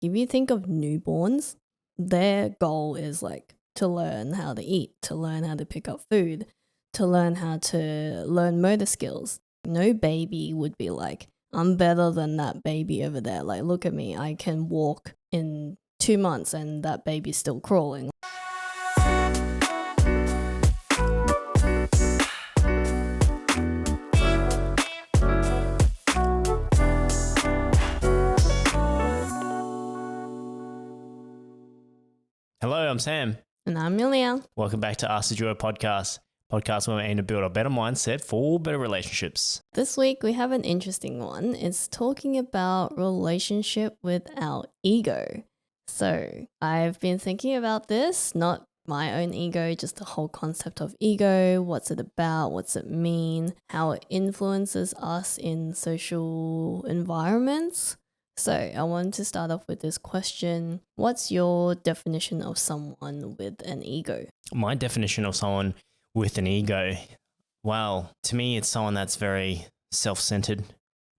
if you think of newborns, their goal is like to learn how to eat, to learn how to pick up food, to learn how to learn motor skills. No baby would be like, I'm better than that baby over there. Like, look at me. I can walk in 2 months and that baby's still crawling. Hello, I'm Sam. And I'm Milia. Welcome back to Ask the Joy podcast where we aim to build a better mindset for better relationships. This week we have an interesting one. It's talking about relationship with our ego. So I've been thinking about this, not my own ego, just the whole concept of ego. What's it about? What's it mean? How it influences us in social environments. So I want to start off with this question. What's your definition of someone with an ego? My definition of someone with an ego, well, to me, it's someone that's very self-centered,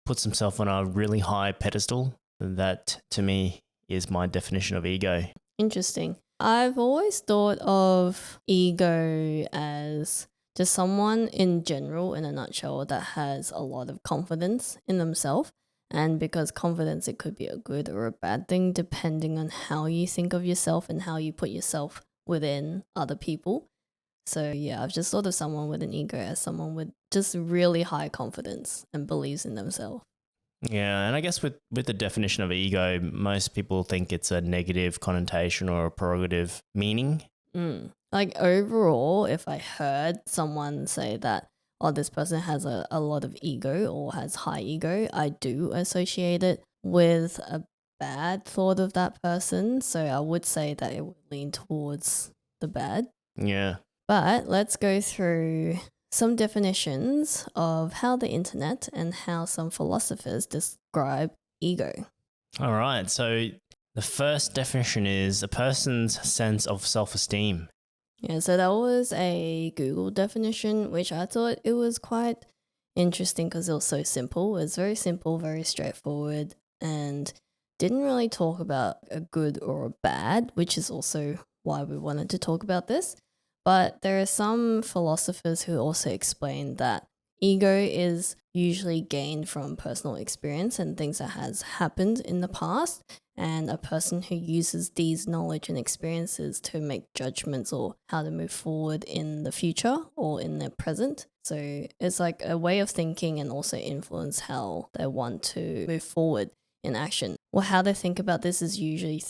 puts himself on a really high pedestal. That, to me, is my definition of ego. Interesting. I've always thought of ego as just someone in general, in a nutshell, that has a lot of confidence in themselves. And because confidence, it could be a good or a bad thing, depending on how you think of yourself and how you put yourself within other people. So yeah, I've just thought of someone with an ego as someone with just really high confidence and believes in themselves. Yeah, and I guess with the definition of ego, most people think it's a negative connotation or a prerogative meaning. Like overall, if I heard someone say that, oh, this person has a lot of ego or has high ego, I do associate it with a bad thought of that person. So I would say that it would lean towards the bad. Yeah. But let's go through some definitions of how the internet and how some philosophers describe ego. All right. So the first definition is a person's sense of self-esteem. Yeah, so that was a Google definition, which I thought it was quite interesting because it was so simple. It was very simple, very straightforward, and didn't really talk about a good or a bad, which is also why we wanted to talk about this. But there are some philosophers who also explain that ego is usually gained from personal experience and things that has happened in the past, and a person who uses these knowledge and experiences to make judgments or how to move forward in the future or in the present. So it's like a way of thinking and also influence how they want to move forward in action. Well, how they think about this is usually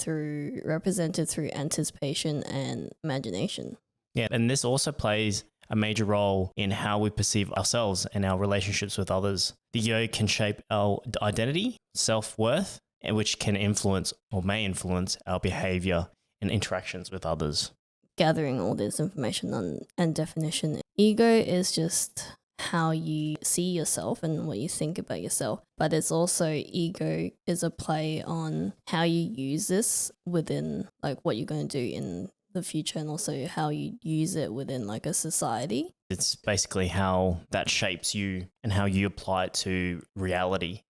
represented through anticipation and imagination. Yeah, and this also plays a major role in how we perceive ourselves and our relationships with others. The ego can shape our identity, self-worth, and which can influence or may influence our behavior and interactions with others. Gathering all this information and definition, ego is just how you see yourself and what you think about yourself. But it's also, ego is a play on how you use this within like what you're going to do in the future, and also how you use it within like a society. It's basically how that shapes you and how you apply it to reality.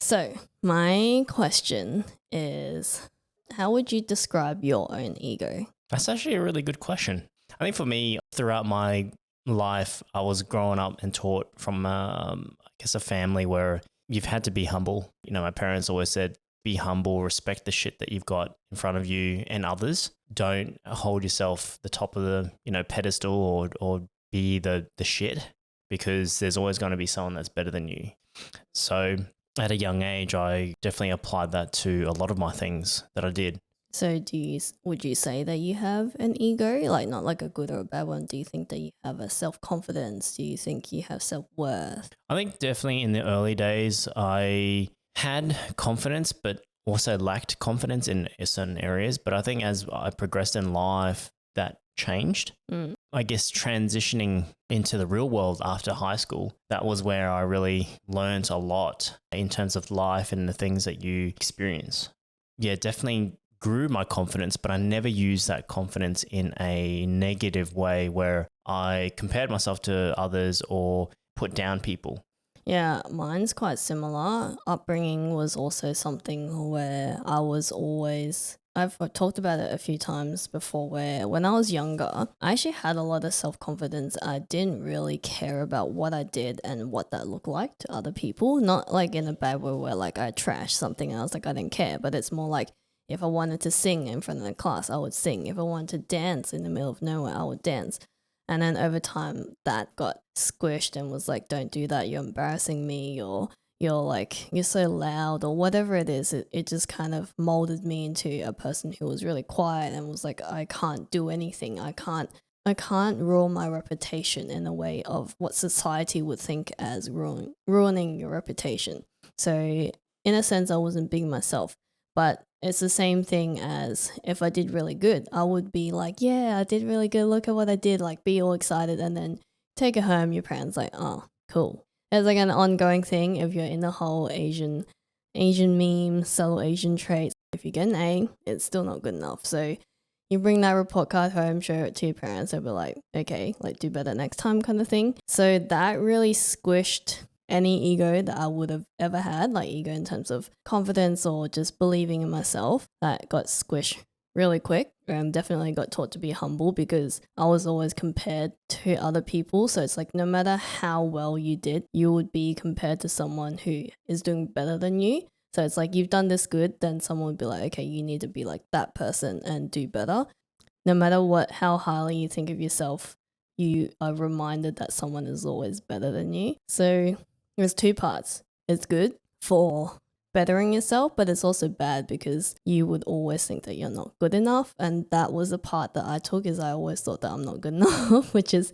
So my question is, how would you describe your own ego? That's actually a really good question. I think for me, throughout my life, I was growing up and taught from, I guess, a family where you've had to be humble. You know, my parents always said, be humble, respect the shit that you've got in front of you and others. Don't hold yourself the top of the, pedestal or be the shit, because there's always going to be someone that's better than you. So at a young age, I definitely applied that to a lot of my things that I did. So would you say that you have an ego, like not like a good or a bad one? Do you think that you have a self-confidence? Do you think you have self-worth? I think definitely in the early days, I had confidence, but also lacked confidence in certain areas. But I think as I progressed in life, that changed. I guess transitioning into the real world after high school, that was where I really learned a lot in terms of life and the things that you experience. Yeah, definitely grew my confidence, but I never used that confidence in a negative way where I compared myself to others or put down people. Yeah, mine's quite similar. Upbringing was also something where I was always. I've talked about it a few times before where when I was younger, I actually had a lot of self confidence. I didn't really care about what I did and what that looked like to other people. Not like in a bad way where like I trashed something and I was like, I didn't care, but it's more like if I wanted to sing in front of the class, I would sing. If I wanted to dance in the middle of nowhere, I would dance. And then over time, that got squished and was like, don't do that. You're embarrassing me. You're like, you're so loud or whatever it is. It just kind of molded me into a person who was really quiet and was like, I can't do anything. I can't rule my reputation in a way of what society would think as ruining your reputation. So in a sense, I wasn't being myself. But it's the same thing as if I did really good, I would be like, yeah, I did really good. Look at what I did. Like, be all excited. And then take it home. Your parents like, oh, cool. It's like an ongoing thing. If you're in the whole Asian meme, subtle Asian traits, if you get an A, it's still not good enough. So you bring that report card home, show it to your parents, they'll be like, okay, like do better next time kind of thing. So that really squished any ego that I would have ever had, like ego in terms of confidence or just believing in myself, that got squished really quick. Definitely got taught to be humble because I was always compared to other people. So it's like no matter how well you did, you would be compared to someone who is doing better than you. So it's like you've done this good, then someone would be like, okay, you need to be like that person and do better. No matter how highly you think of yourself, you are reminded that someone is always better than you. So there's two parts. It's good for bettering yourself, but it's also bad because you would always think that you're not good enough. And that was the part that I took, is I always thought that I'm not good enough, which is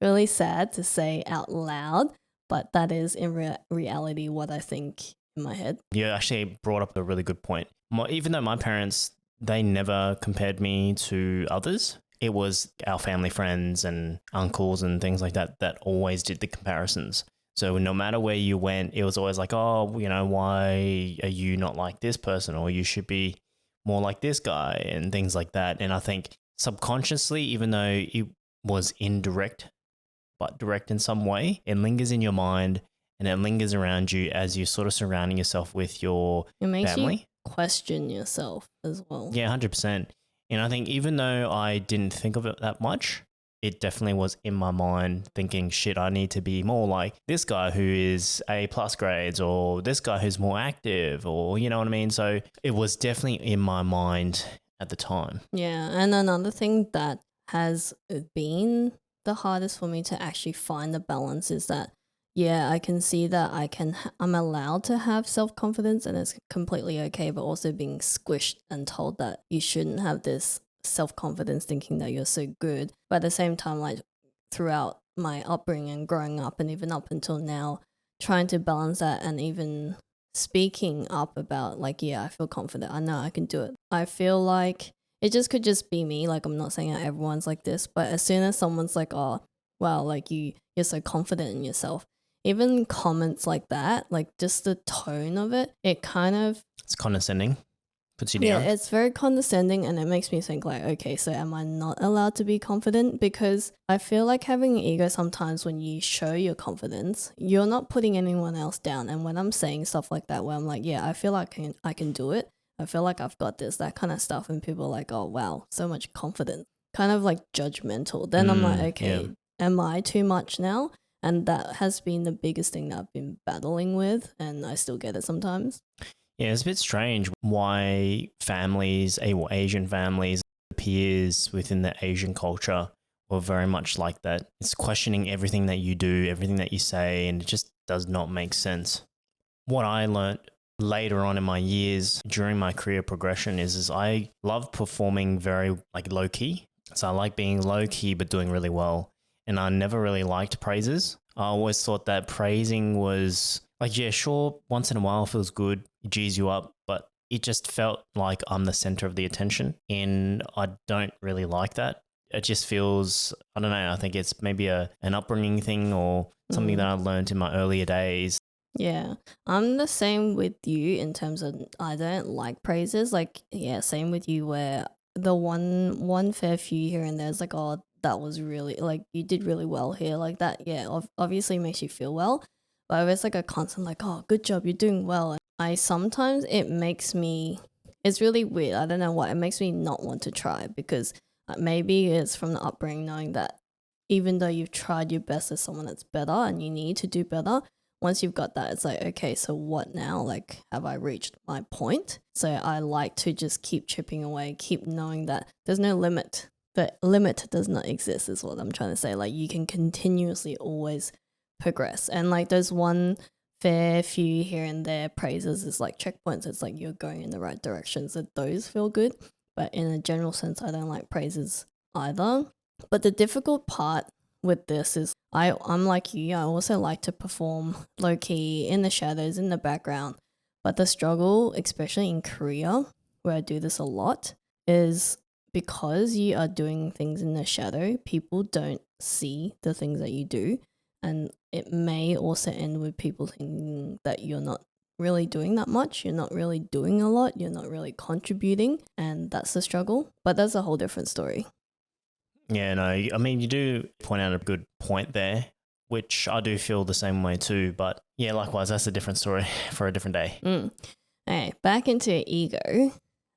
really sad to say out loud, but that is in reality what I think in my head. You actually brought up a really good point. Even though my parents, they never compared me to others, it was our family friends and uncles and things like that that always did the comparisons. So no matter where you went, it was always like, oh, why are you not like this person? Or you should be more like this guy and things like that. And I think subconsciously, even though it was indirect, but direct in some way, it lingers in your mind and it lingers around you as you're sort of surrounding yourself with your It makes family. you question yourself as well. Yeah, 100%. And I think even though I didn't think of it that much, it definitely was in my mind thinking, shit, I need to be more like this guy who is A plus grades, or this guy who's more active, or you know what I mean? So it was definitely in my mind at the time. Yeah, and another thing that has been the hardest for me to actually find the balance is that, yeah, I can see that I'm allowed to have self-confidence and it's completely okay, but also being squished and told that you shouldn't have this self-confidence thinking that you're so good. But at the same time, like throughout my upbringing and growing up and even up until now, trying to balance that and even speaking up about like, yeah, I feel confident, I know I can do it. I feel like it just could just be me, like I'm not saying that everyone's like this, but as soon as someone's like, oh wow, like you're so confident in yourself, even comments like that, like just the tone of it, it kind of, It's condescending, puts you yeah, down. it's very condescending, and it makes me think like, okay, so am I not allowed to be confident? Because I feel like having an ego sometimes when you show your confidence, you're not putting anyone else down. And when I'm saying stuff like that, where I'm like, yeah, I feel like I can do it. I feel like I've got this, that kind of stuff, and people are like, oh wow, so much confidence, kind of like judgmental. Then I'm like, okay, am I too much now? And that has been the biggest thing that I've been battling with, and I still get it sometimes. Yeah, it's a bit strange why families, Asian families, peers within the Asian culture were very much like that. It's questioning everything that you do, everything that you say, and it just does not make sense. What I learned later on in my years during my career progression is I love performing very like low key. So I like being low key but doing really well. And I never really liked praises. I always thought that praising was like, yeah, sure, once in a while feels good, it G's you up, but it just felt like I'm the center of the attention. And I don't really like that. It just feels, I don't know, I think it's maybe an upbringing thing or something that I learned in my earlier days. Yeah, I'm the same with you in terms of I don't like praises. Like, yeah, same with you where the one fair few here and there's like, oh, that was really like you did really well here, like that. Yeah, obviously makes you feel well, But if it's like a constant like, oh, good job, you're doing well, it's really weird. I don't know why. It makes me not want to try because maybe it's from the upbringing knowing that even though you've tried your best as someone that's better and you need to do better, once you've got that, it's like, okay, so what now? Like, have I reached my point? So I like to just keep chipping away, keep knowing that there's no limit. The limit does not exist, is what I'm trying to say. Like, you can continuously always progress. And like, there's one fair few here and there praises is like checkpoints. It's like you're going in the right direction. So those feel good. But in a general sense, I don't like praises either. But the difficult part with this is I'm like you, I also like to perform low key in the shadows, in the background. But the struggle, especially in Korea, where I do this a lot, is because you are doing things in the shadow, people don't see the things that you do. And it may also end with people thinking that you're not really doing that much, you're not really doing a lot, you're not really contributing. And that's the struggle. But that's a whole different story. Yeah, no, I mean, you do point out a good point there, which I do feel the same way too. But yeah, likewise, that's a different story for a different day. Okay, back into ego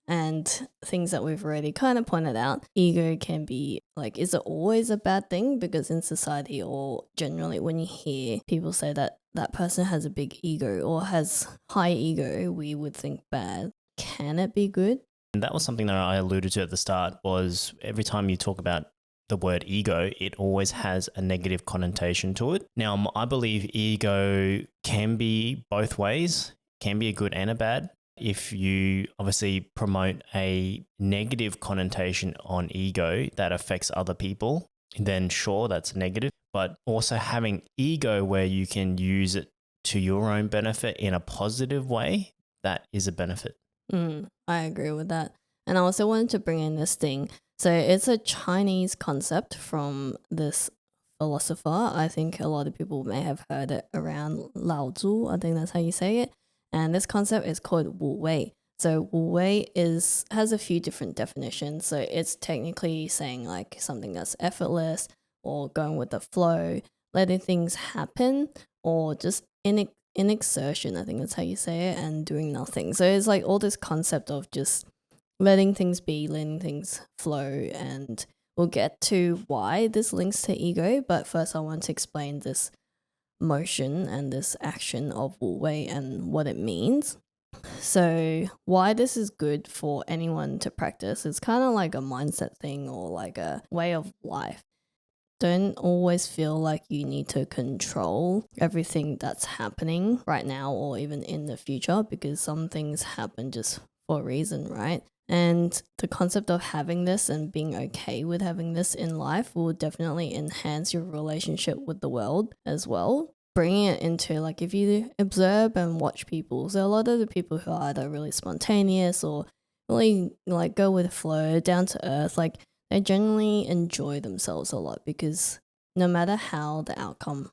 and things that we've already kind of pointed out. Ego can be like, is it always a bad thing? Because in society or generally when you hear people say that that person has a big ego or has high ego, we would think bad. Can it be good? And that was something that I alluded to at the start was every time you talk about the word ego, it always has a negative connotation to it. Now, I believe ego can be both ways, can be a good and a bad. If you obviously promote a negative connotation on ego that affects other people, then sure, that's negative. But also having ego where you can use it to your own benefit in a positive way, that is a benefit. I agree with that. And I also wanted to bring in this thing. So it's a Chinese concept from this philosopher. I think a lot of people may have heard it around Lao Tzu. I think that's how you say it. And this concept is called Wu Wei. So Wu Wei has a few different definitions. So it's technically saying like something that's effortless or going with the flow, letting things happen, or just in exertion, I think that's how you say it, and doing nothing. So it's like all this concept of just letting things be, letting things flow, and we'll get to why this links to ego. But first, I want to explain this motion and this action of Wu Wei and what it means. So, why this is good for anyone to practice is kind of like a mindset thing or like a way of life. Don't always feel like you need to control everything that's happening right now or even in the future, because some things happen just for a reason, right? And the concept of having this and being okay with having this in life will definitely enhance your relationship with the world as well. Bringing it into like if you observe and watch people, so a lot of the people who are either really spontaneous or really like go with the flow, down to earth, like they generally enjoy themselves a lot because no matter how the outcome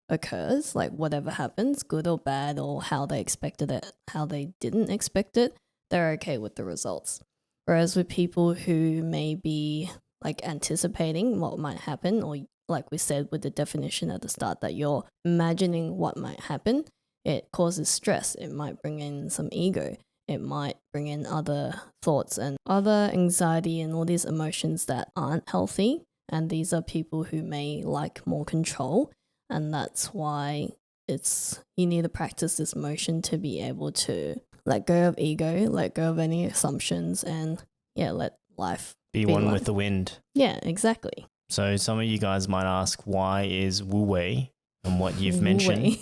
occurs, like whatever happens, good or bad, or how they expected it, how they didn't expect it, they're okay with the results. Whereas with people who may be like anticipating what might happen, or like we said with the definition at the start, that you're imagining what might happen, it causes stress. It might bring in some ego. It might bring in other thoughts and other anxiety and all these emotions that aren't healthy. And these are people who may like more control. And that's why you need to practice this motion to be able to let go of ego, let go of any assumptions, and let life be one life with the wind. Yeah, exactly. So some of you guys might ask, why is Wu Wei and what you've mentioned?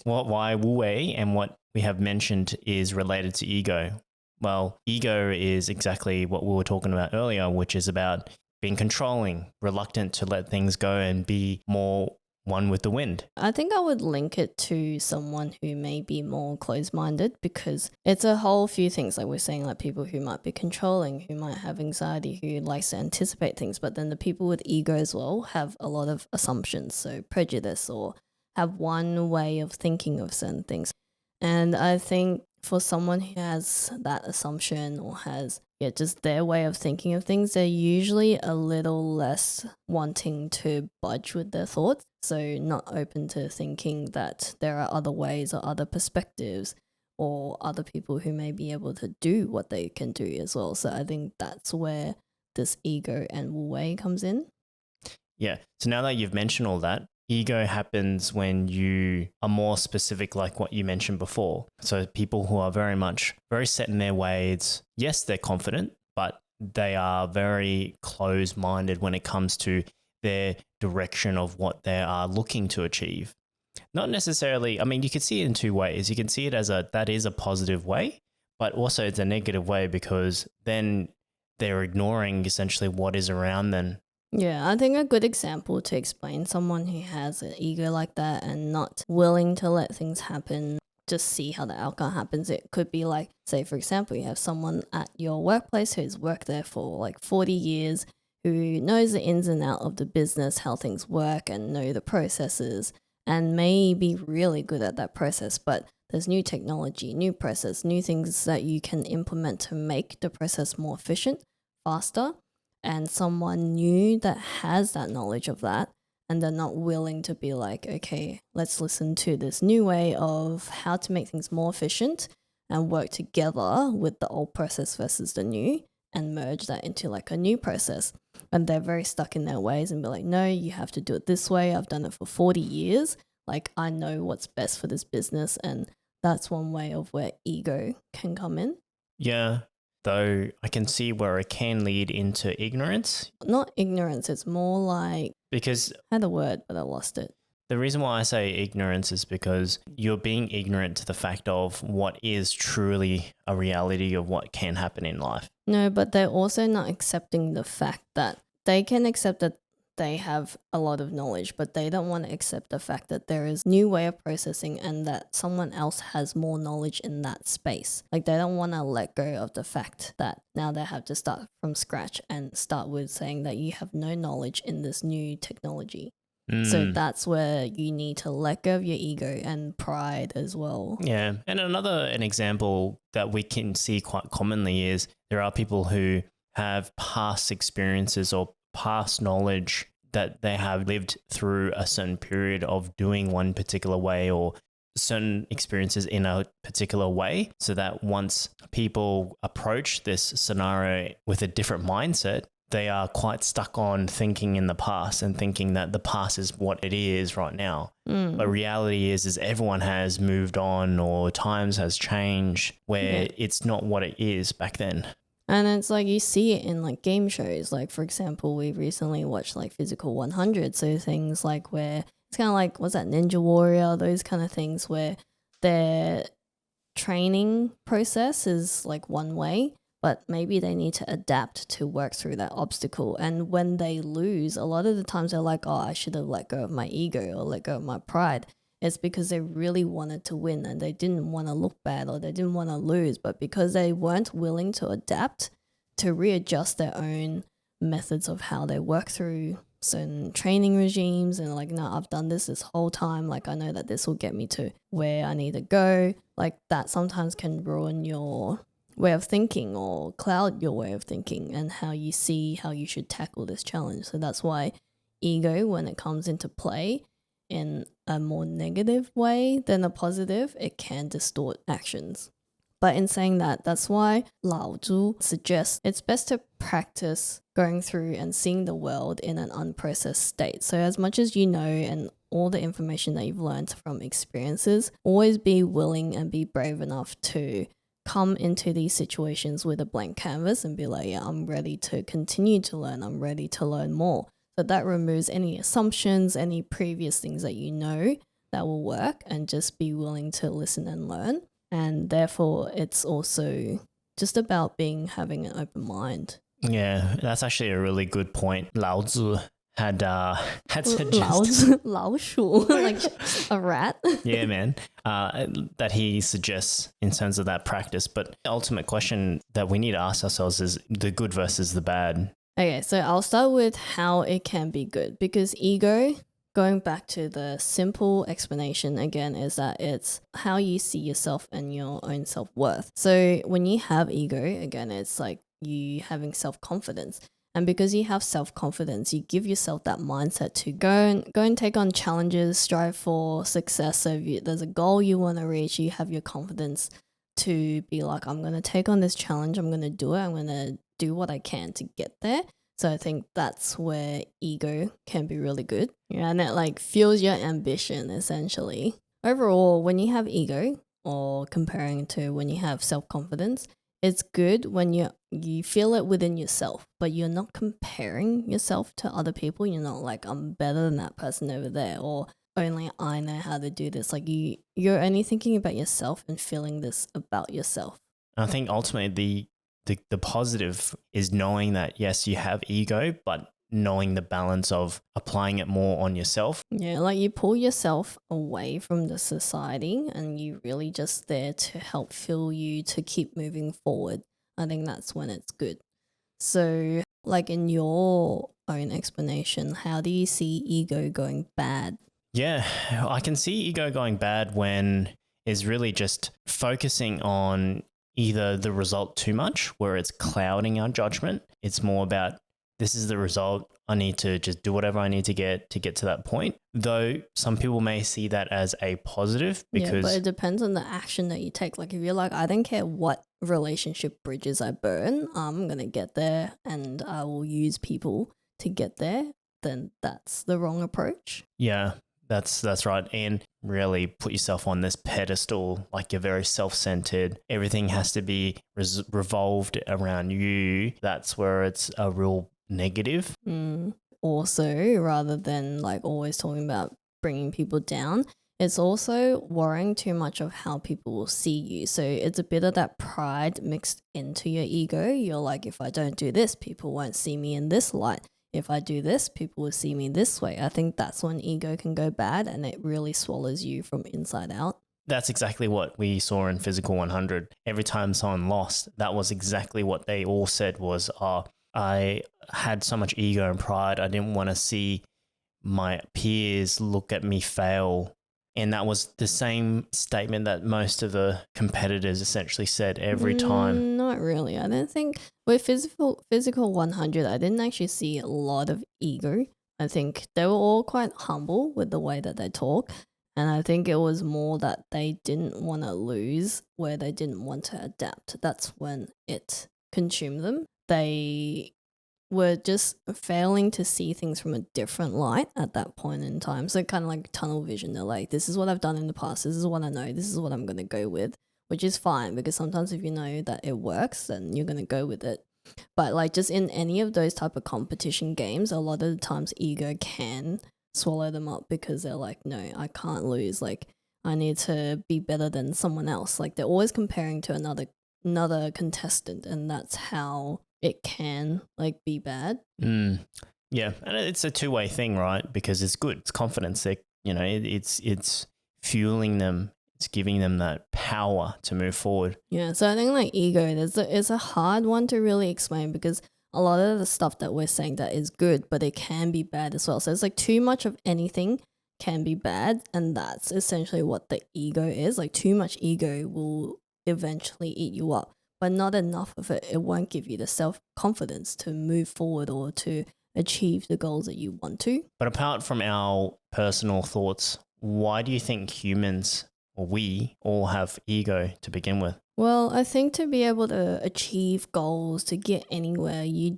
Why Wu Wei and what we have mentioned is related to ego? Well, ego is exactly what we were talking about earlier, which is about being controlling, reluctant to let things go and be more one with the wind. I think I would link it to someone who may be more closed-minded, because it's a whole few things. Like we're saying, like people who might be controlling, who might have anxiety, who likes to anticipate things. But then the people with ego as well have a lot of assumptions, so prejudice, or have one way of thinking of certain things. And I think for someone who has that assumption or has just their way of thinking of things, they're usually a little less wanting to budge with their thoughts. So not open to thinking that there are other ways or other perspectives or other people who may be able to do what they can do as well. So I think that's where this ego and Wu Wei comes in. Yeah. So now that you've mentioned all that, ego happens when you are more specific, like what you mentioned before. So people who are very set in their ways, yes, they're confident, but they are very closed-minded when it comes to their direction of what they are looking to achieve. Not necessarily, I mean, you can see it in two ways. You can see it as that is a positive way, but also it's a negative way because then they're ignoring essentially what is around them. Yeah, I think a good example to explain someone who has an ego like that and not willing to let things happen, just see how the outcome happens. It could be like, say, for example, you have someone at your workplace who's worked there for like 40 years, who knows the ins and outs of the business, how things work and know the processes and may be really good at that process. But there's new technology, new process, new things that you can implement to make the process more efficient, faster. And someone new that has that knowledge of that, and they're not willing to be like, okay, let's listen to this new way of how to make things more efficient and work together with the old process versus the new and merge that into like a new process. And they're very stuck in their ways and be like, no, you have to do it this way. I've done it for 40 years. Like, I know what's best for this business. And that's one way of where ego can come in. Yeah. Though I can see where it can lead into ignorance. Not ignorance, it's more like... Because I had a word, but I lost it. The reason why I say ignorance is because you're being ignorant to the fact of what is truly a reality of what can happen in life. No, but they're also not accepting the fact that they can accept that they have a lot of knowledge, but they don't want to accept the fact that there is new way of processing and that someone else has more knowledge in that space. Like, they don't want to let go of the fact that now they have to start from scratch and start with saying that you have no knowledge in this new technology. So that's where you need to let go of your ego and pride as well. Yeah. And an example that we can see quite commonly is there are people who have past experiences or past knowledge that they have lived through a certain period of doing one particular way or certain experiences in a particular way, so that once people approach this scenario with a different mindset, they are quite stuck on thinking in the past and thinking that the past is what it is right now. But reality is everyone has moved on or times has changed where it's not what it is back then. And it's like you see it in like game shows. Like, for example, we recently watched like Physical 100. So things like where it's kind of like, what's that, Ninja Warrior, those kind of things where their training process is like one way, but maybe they need to adapt to work through that obstacle. And when they lose, a lot of the times they're like, oh, I should have let go of my ego or let go of my pride. It's because they really wanted to win and they didn't want to look bad or they didn't want to lose. But because they weren't willing to adapt, to readjust their own methods of how they work through certain training regimes and like, no, I've done this whole time. Like, I know that this will get me to where I need to go. Like, that sometimes can ruin your way of thinking or cloud your way of thinking and how you see how you should tackle this challenge. So that's why ego, when it comes into play in a more negative way than a positive, it can distort actions. But in saying that, that's why Lao Tzu suggests it's best to practice going through and seeing the world in an unprocessed state. So as much as you know and all the information that you've learned from experiences, always be willing and be brave enough to come into these situations with a blank canvas and be like, yeah, I'm ready to continue to learn. I'm ready to learn more. So that removes any assumptions, any previous things that you know that will work, and just be willing to listen and learn. And therefore, it's also just about having an open mind. Yeah, that's actually a really good point. Lao Tzu had suggested Lao Shu, like a rat. Yeah, man, that he suggests in terms of that practice. But the ultimate question that we need to ask ourselves is the good versus the bad. Okay, so I'll start with how it can be good, because ego going back to the simple explanation again, is that it's how you see yourself and your own self-worth. So when you have ego, again, it's like you having self-confidence. And because you have self-confidence, you give yourself that mindset to go and take on challenges, strive for success. So if there's a goal you want to reach, you have your confidence to be like, I'm going to take on this challenge, I'm going to do it, I'm going to do what I can to get there. So I think that's where ego can be really good. Yeah, and it like fuels your ambition essentially. Overall, when you have ego, or comparing to when you have self-confidence, it's good when you feel it within yourself, but you're not comparing yourself to other people. You're not like, I'm better than that person over there, or only I know how to do this. Like you're only thinking about yourself and feeling this about yourself. I think ultimately the positive is knowing that, yes, you have ego, but knowing the balance of applying it more on yourself. Yeah, like you pull yourself away from the society and you really just there to help fuel you to keep moving forward. I think that's when it's good. So, like in your own explanation, how do you see ego going bad? Yeah, I can see ego going bad when it's really just focusing on either the result too much, where it's clouding our judgment. It's more about, this is the result, I need to just do whatever I need to get to that point. Though some people may see that as a positive because... Yeah, but it depends on the action that you take. Like if you're like, I don't care what relationship bridges I burn, I'm going to get there and I will use people to get there, then that's the wrong approach. Yeah, that's right. And really put yourself on this pedestal, like you're very self-centered. Everything has to be revolved around you. That's where it's a real negative. Also, rather than like always talking about bringing people down, it's also worrying too much of how people will see you. So it's a bit of that pride mixed into your ego. You're like, if I don't do this, people won't see me in this light. If I do this, people will see me this way. I think that's when ego can go bad and it really swallows you from inside out. That's exactly what we saw in Physical 100. Every time someone lost, that was exactly what they all said was, I had so much ego and pride. I didn't want to see my peers look at me fail. And that was the same statement that most of the competitors essentially said every time. Not really. I don't think with physical 100, I didn't actually see a lot of ego. I think they were all quite humble with the way that they talk. And I think it was more that they didn't want to lose, where they didn't want to adapt. That's when it consumed them. They were just failing to see things from a different light at that point in time. So kind of like tunnel vision. They're like, this is what I've done in the past. This is what I know. This is what I'm going to go with, which is fine because sometimes if you know that it works, then you're going to go with it. But like just in any of those type of competition games, a lot of the times ego can swallow them up because they're like, no, I can't lose. Like I need to be better than someone else. Like they're always comparing to another contestant, and that's how it can like be bad. Yeah, and it's a two-way thing, right? Because it's good, it's confidence. It's fueling them. It's giving them that power to move forward. Yeah, so I think like ego, it's a hard one to really explain because a lot of the stuff that we're saying that is good, but it can be bad as well. So it's like too much of anything can be bad, and that's essentially what the ego is. Like too much ego will eventually eat you up, but not enough of it. It won't give you the self-confidence to move forward or to achieve the goals that you want to. But apart from our personal thoughts, why do you think humans, or we all, have ego to begin with? Well, I think to be able to achieve goals, to get anywhere, you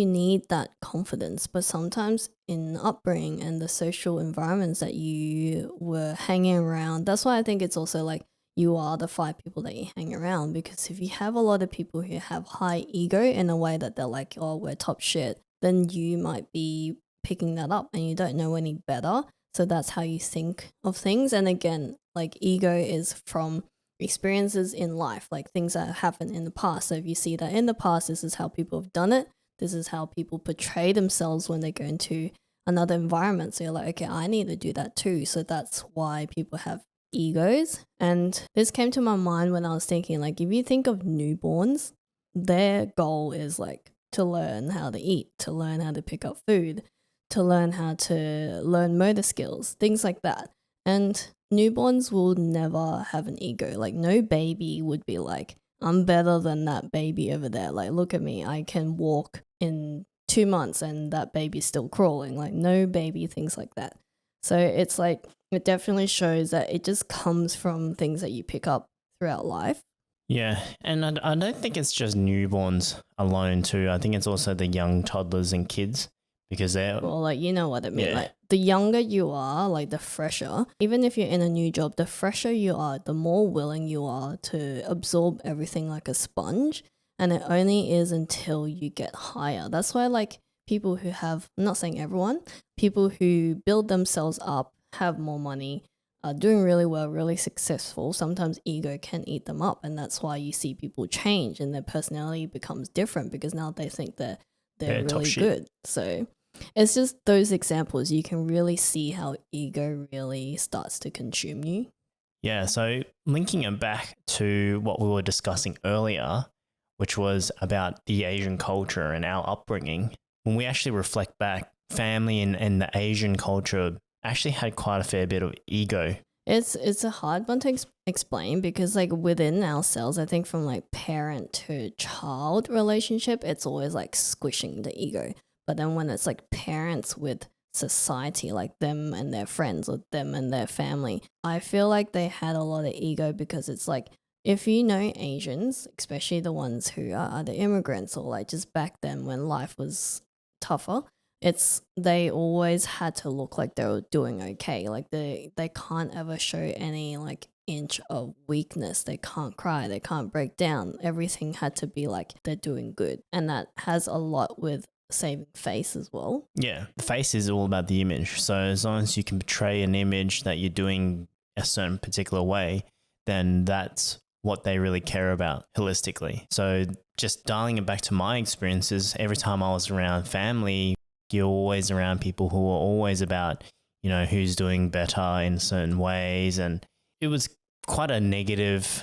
need that confidence. But sometimes in upbringing and the social environments that you were hanging around, that's why I think it's also like you are the 5 people that you hang around. Because if you have a lot of people who have high ego in a way that they're like, oh, we're top shit, then you might be picking that up and you don't know any better. So that's how you think of things. And again, like ego is from experiences in life, like things that happened in the past. So if you see that in the past, this is how people have done it. This is how people portray themselves when they go into another environment. So you're like, okay, I need to do that too. So that's why people have egos. And this came to my mind when I was thinking, like, if you think of newborns, their goal is like to learn how to eat, to learn how to pick up food, to learn how to learn motor skills, things like that. And newborns will never have an ego. Like, no baby would be like, I'm better than that baby over there. Like, look at me. I can walk in 2 months and that baby's still crawling. Like, no baby thinks like that. So it's like, it definitely shows that it just comes from things that you pick up throughout life. Yeah, and I don't think it's just newborns alone too. I think it's also the young toddlers and kids, because they're, Well, like, you know what I mean. Yeah. Like, the younger you are, like, the fresher, even if you're in a new job, the fresher you are, the more willing you are to absorb everything like a sponge. And it only is until you get higher. That's why, like, people who have, I'm not saying everyone, people who build themselves up, have more money, are doing really well, really successful, sometimes ego can eat them up. And that's why you see people change and their personality becomes different, because now they think that they're top really shit. good. So it's just those examples. You can really see how ego really starts to consume you. Yeah, so linking it back to what we were discussing earlier, which was about the Asian culture and our upbringing, when we actually reflect back, family and the Asian culture actually had quite a fair bit of ego. It's a hard one to explain, because like within ourselves, I think from like parent to child relationship, it's always like squishing the ego. But then when it's like parents with society, like them and their friends or them and their family, I feel like they had a lot of ego, because it's like, if you know Asians, especially the ones who are either immigrants or like just back then when life was tougher, they always had to look like they were doing okay. Like they can't ever show any like inch of weakness. They can't cry, they can't break down. Everything had to be like they're doing good. And that has a lot with saving face as well. Yeah, the face is all about the image. So as long as you can portray an image that you're doing a certain particular way, then that's what they really care about holistically. So just dialing it back to my experiences, every time I was around family, you're always around people who are always about, who's doing better in certain ways. And it was quite a negative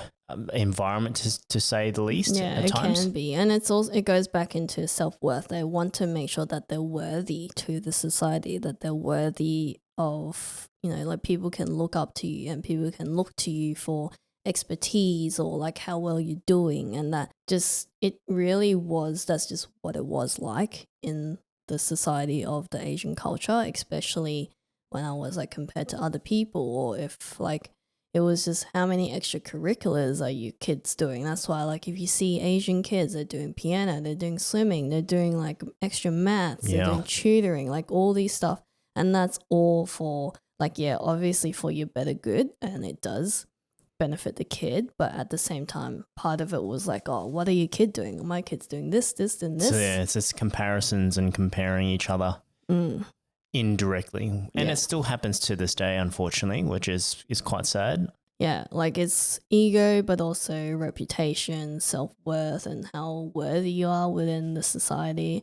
environment to say the least. Yeah, at it times. can be. And it goes back into self-worth. They want to make sure that they're worthy to the society, that they're worthy of, like people can look up to you and people can look to you for expertise or like how well you're doing. And that's just what it was like in the society of the Asian culture, especially when I was like compared to other people, or if like it was just how many extracurriculars are you kids doing. That's why like if you see Asian kids, they're doing piano, they're doing swimming, they're doing like extra maths, they're doing tutoring, like all these stuff. And that's all for like, yeah, obviously for your better good, and it does benefit the kid, but at the same time part of it was like, oh, what are your kid doing? My kid's doing this and this. So yeah, it's just comparisons and comparing each other indirectly, and it still happens to this day, unfortunately, which is quite sad. Yeah, like it's ego, but also reputation, self-worth, and how worthy you are within the society.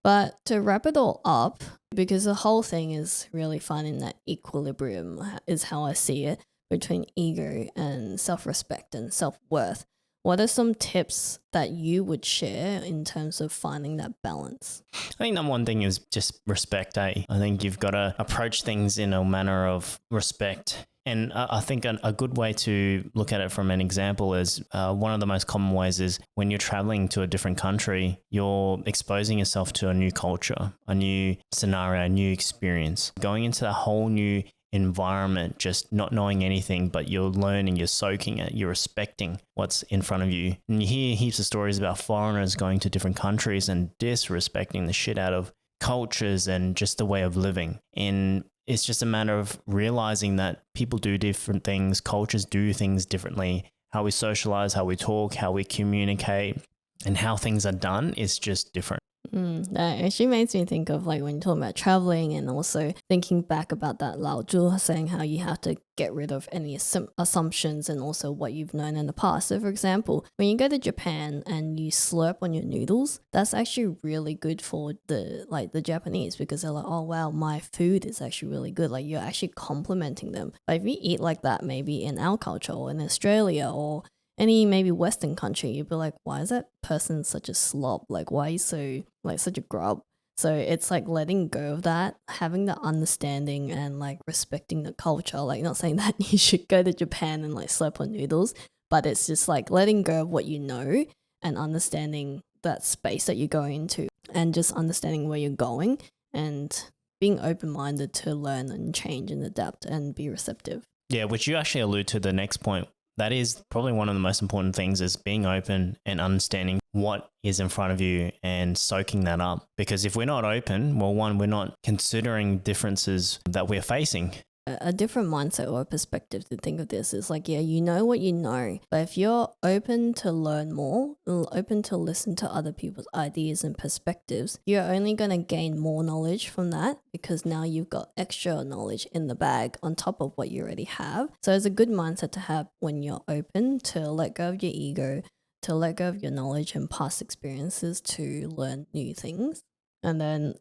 But to wrap it all up, because the whole thing is really finding that equilibrium is how I see it, between ego and self-respect and self-worth. What are some tips that you would share in terms of finding that balance? I think number one thing is just respect. I think you've got to approach things in a manner of respect. And I think a good way to look at it from an example is one of the most common ways is when you're traveling to a different country, you're exposing yourself to a new culture, a new scenario, a new experience, going into a whole new environment, just not knowing anything, but you're learning, you're soaking it, you're respecting what's in front of you. And you hear heaps of stories about foreigners going to different countries and disrespecting the shit out of cultures and just the way of living. And it's just a matter of realizing that people do different things, cultures do things differently. How we socialize, how we talk, how we communicate, and how things are done is just different. That actually makes me think of like when you're talking about traveling, and also thinking back about that Lao Tzu saying how you have to get rid of any assumptions and also what you've known in the past. So for example, when you go to Japan and you slurp on your noodles, that's actually really good for the Japanese, because they're like, oh wow, my food is actually really good. Like you're actually complimenting them. But if you eat like that, maybe in our culture or in Australia or any maybe Western country, you'd be like, why is that person such a slob? Like, why are you so like such a grub? So it's like letting go of that, having the understanding and like respecting the culture. Like, not saying that you should go to Japan and like slurp on noodles, but it's just like letting go of what you know and understanding that space that you're going into and just understanding where you're going and being open-minded to learn and change and adapt and be receptive. Yeah, which you actually allude to the next point. That is probably one of the most important things, is being open and understanding what is in front of you and soaking that up. Because if we're not open, well, one, we're not considering differences that we're facing. A different mindset or perspective to think of this is like, yeah, you know what you know, but if you're open to learn more, open to listen to other people's ideas and perspectives, you're only going to gain more knowledge from that, because now you've got extra knowledge in the bag on top of what you already have. So it's a good mindset to have when you're open to let go of your ego, to let go of your knowledge and past experiences to learn new things. And then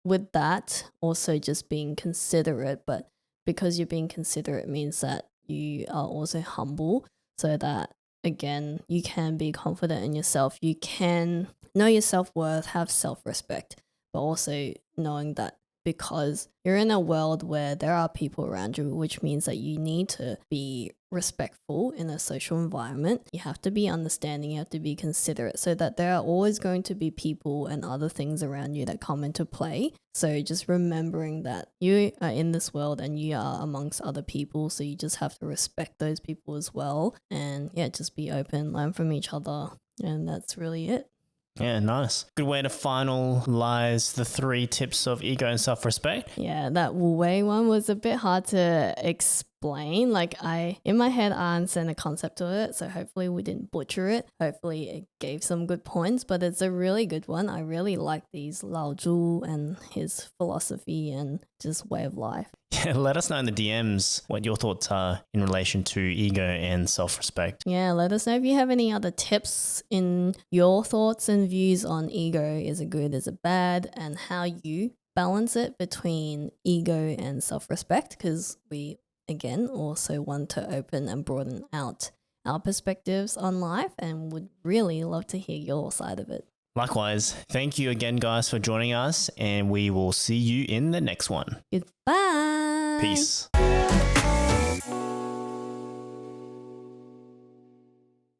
with that, also just being considerate, but because you're being considerate means that you are also humble, so that again, you can be confident in yourself. You can know your self-worth, have self-respect, but also knowing that because you're in a world where there are people around you, which means that you need to be respectful in a social environment. You have to be understanding, you have to be considerate, so that there are always going to be people and other things around you that come into play. So just remembering that you are in this world and you are amongst other people, so you just have to respect those people as well. And yeah, just be open, learn from each other, and that's really it. Yeah, nice. Good way to finalize the 3 tips of ego and self-respect. Yeah, that Wu Wei one was a bit hard to explain. Like, in my head, I understand the concept of it, so hopefully we didn't butcher it. Hopefully it gave some good points, but it's a really good one. I really like these Lao Tzu and his philosophy and just way of life. Yeah, let us know in the DMs what your thoughts are in relation to ego and self-respect. Yeah, let us know if you have any other tips in your thoughts and views on ego. Is it good, is it bad, and how you balance it between ego and self-respect, because we again also want to open and broaden out our perspectives on life and would really love to hear your side of it. Likewise, thank you again, guys, for joining us, and we will see you in the next one. Goodbye. Peace.